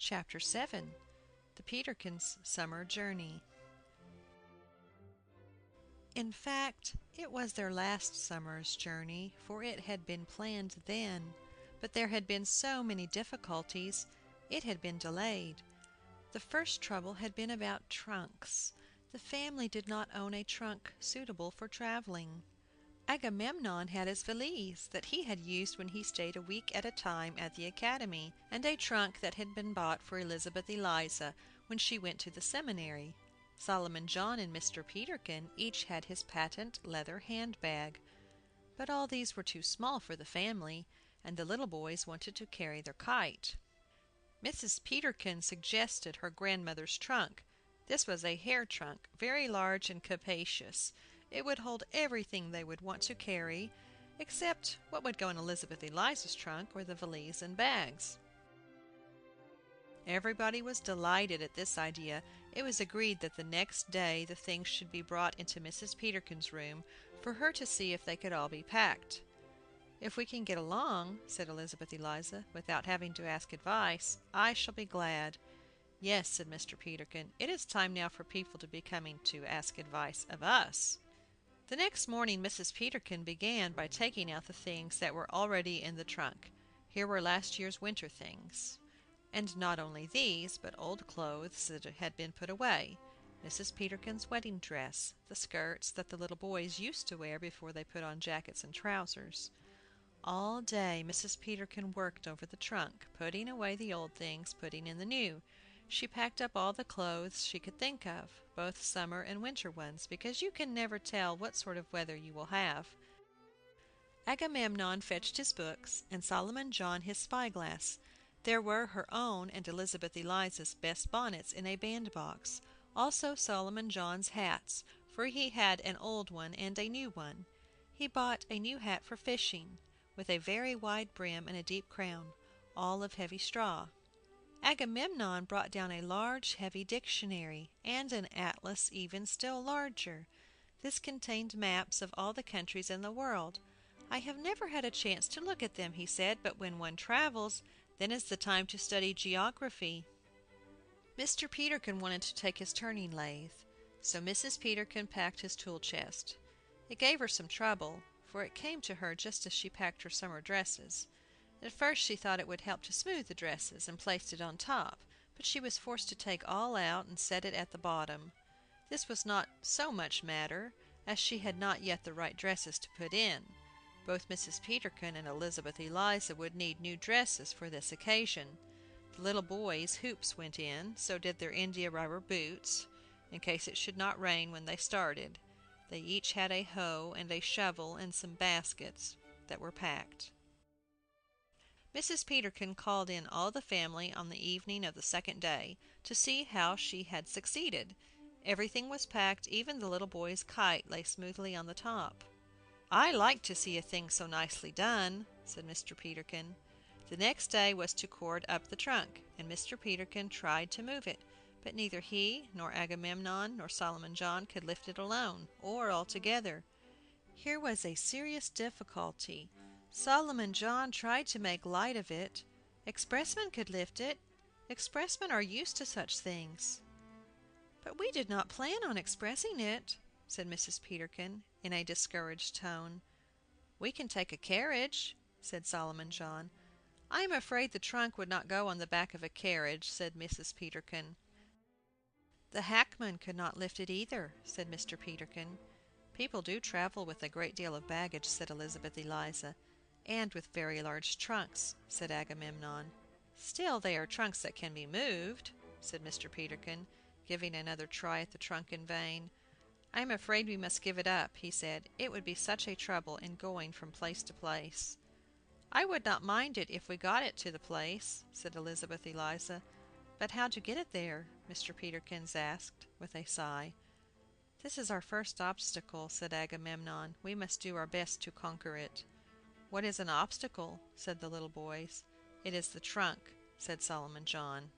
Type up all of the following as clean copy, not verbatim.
Chapter 7. The Peterkins' Summer Journey. In fact, it was their last summer's journey, for it had been planned then, but there had been so many difficulties, it had been delayed. The first trouble had been about trunks. The family did not own a trunk suitable for traveling. Agamemnon had his valise that he had used when he stayed a week at a time at the academy, and a trunk that had been bought for Elizabeth Eliza when she went to the seminary. Solomon John and Mr. Peterkin each had his patent leather handbag. But all these were too small for the family, and the little boys wanted to carry their kite. Mrs. Peterkin suggested her grandmother's trunk. This was a hair trunk, very large and capacious. It would hold everything they would want to carry, except what would go in Elizabeth Eliza's trunk or the valise and bags. Everybody was delighted at this idea. It was agreed that the next day the things should be brought into Mrs. Peterkin's room for her to see if they could all be packed. "If we can get along," said Elizabeth Eliza, "without having to ask advice, I shall be glad." "Yes," said Mr. Peterkin, "it is time now for people to be coming to ask advice of us." The next morning Mrs. Peterkin began by taking out the things that were already in the trunk. Here were last year's winter things. And not only these, but old clothes that had been put away. Mrs. Peterkin's wedding dress, the skirts that the little boys used to wear before they put on jackets and trousers. All day Mrs. Peterkin worked over the trunk, putting away the old things, putting in the new. She packed up all the clothes she could think of, both summer and winter ones, because you can never tell what sort of weather you will have. Agamemnon fetched his books, and Solomon John his spyglass. There were her own and Elizabeth Eliza's best bonnets in a bandbox, also Solomon John's hats, for he had an old one and a new one. He bought a new hat for fishing, with a very wide brim and a deep crown, all of heavy straw. Agamemnon brought down a large, heavy dictionary, and an atlas even still larger. This contained maps of all the countries in the world. "I have never had a chance to look at them," he said, "but when one travels, then is the time to study geography." Mr. Peterkin wanted to take his turning lathe, so Mrs. Peterkin packed his tool chest. It gave her some trouble, for it came to her just as she packed her summer dresses. At first she thought it would help to smooth the dresses, and placed it on top, but she was forced to take all out and set it at the bottom. This was not so much matter, as she had not yet the right dresses to put in. Both Mrs. Peterkin and Elizabeth Eliza would need new dresses for this occasion. The little boys' hoops went in, so did their india-rubber boots, in case it should not rain when they started. They each had a hoe and a shovel and some baskets that were packed. Mrs. Peterkin called in all the family on the evening of the second day, to see how she had succeeded. Everything was packed, even the little boy's kite lay smoothly on the top. "I like to see a thing so nicely done," said Mr. Peterkin. The next day was to cord up the trunk, and Mr. Peterkin tried to move it, but neither he, nor Agamemnon, nor Solomon John could lift it alone, or all together. Here was a serious difficulty. Solomon John tried to make light of it. Expressmen could lift it. Expressmen are used to such things. "But we did not plan on expressing it," said Mrs. Peterkin, in a discouraged tone. "We can take a carriage," said Solomon John. "I am afraid the trunk would not go on the back of a carriage," said Mrs. Peterkin. "The hackman could not lift it either," said Mr. Peterkin. "People do travel with a great deal of baggage," said Elizabeth Eliza. "And with very large trunks," said Agamemnon. "Still they are trunks that can be moved," said Mr. Peterkin, giving another try at the trunk in vain. "I am afraid we must give it up," he said. "It would be such a trouble in going from place to place." "I would not mind it if we got it to the place," said Elizabeth Eliza. "But how to get it there?" Mr. Peterkins asked, with a sigh. "This is our first obstacle," said Agamemnon. "We must do our best to conquer it." "What is an obstacle?" said the little boys. "It is the trunk," said Solomon John.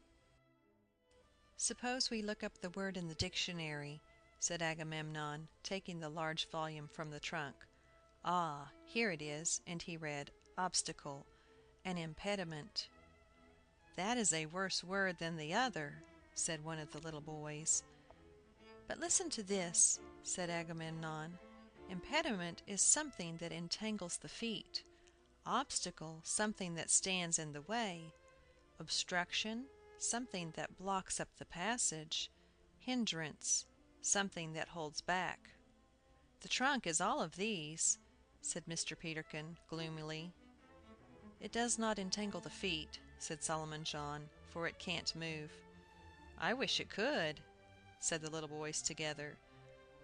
"Suppose we look up the word in the dictionary," said Agamemnon, taking the large volume from the trunk. "Ah, here it is," and he read, "obstacle, an impediment." "That is a worse word than the other," said one of the little boys. "But listen to this," said Agamemnon. "Impediment is something that entangles the feet; obstacle, something that stands in the way; obstruction, something that blocks up the passage; hindrance, something that holds back." "The trunk is all of these," said Mr. Peterkin, gloomily. "It does not entangle the feet," said Solomon John, "for it can't move." "I wish it could," said the little boys together.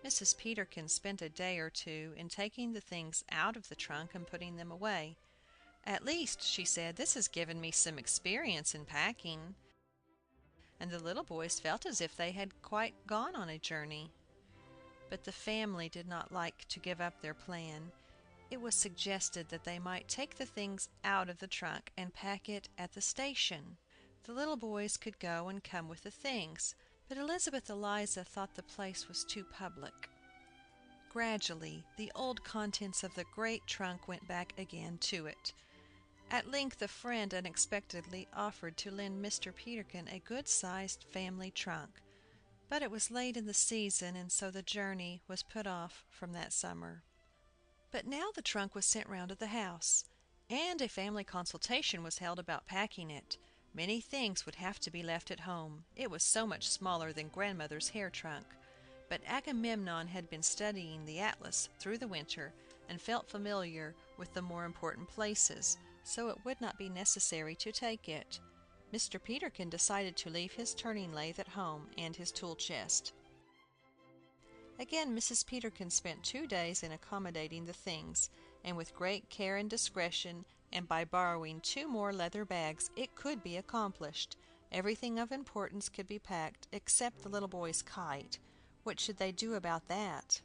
Mrs. Peterkin spent a day or two in taking the things out of the trunk and putting them away. "At least," she said, "this has given me some experience in packing." And the little boys felt as if they had quite gone on a journey. But the family did not like to give up their plan. It was suggested that they might take the things out of the trunk and pack it at the station. The little boys could go and come with the things, but Elizabeth Eliza thought the place was too public. Gradually the old contents of the great trunk went back again to it. At length a friend unexpectedly offered to lend Mr. Peterkin a good-sized family trunk. But it was late in the season, and so the journey was put off from that summer. But now the trunk was sent round to the house, and a family consultation was held about packing it. Many things would have to be left at home. It was so much smaller than grandmother's hair trunk. But Agamemnon had been studying the atlas through the winter, and felt familiar with the more important places, so it would not be necessary to take it. Mr. Peterkin decided to leave his turning lathe at home and his tool chest. Again Mrs. Peterkin spent 2 days in accommodating the things, and with great care and discretion, and by borrowing 2 more leather bags, it could be accomplished. Everything of importance could be packed, except the little boy's kite. What should they do about that?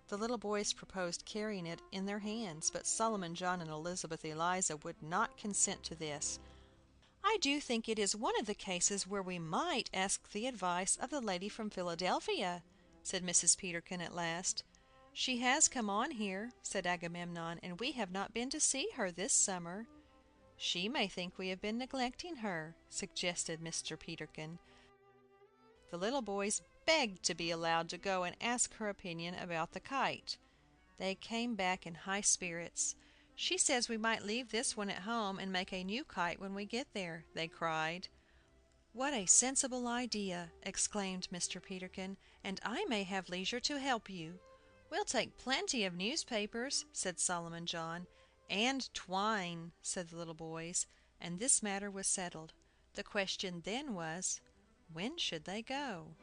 The little boys proposed carrying it in their hands, but Solomon John and Elizabeth Eliza would not consent to this. "I do think it is one of the cases where we might ask the advice of the lady from Philadelphia," said Mrs. Peterkin at last. "She has come on here," said Agamemnon, "and we have not been to see her this summer." "She may think we have been neglecting her," suggested Mr. Peterkin. The little boys begged to be allowed to go and ask her opinion about the kite. They came back in high spirits. "She says we might leave this one at home, and make a new kite when we get there," they cried. "What a sensible idea!" exclaimed Mr. Peterkin. "And I may have leisure to help you." "We'll take plenty of newspapers," said Solomon John. "And twine," said the little boys. And this matter was settled. The question then was, when should they go?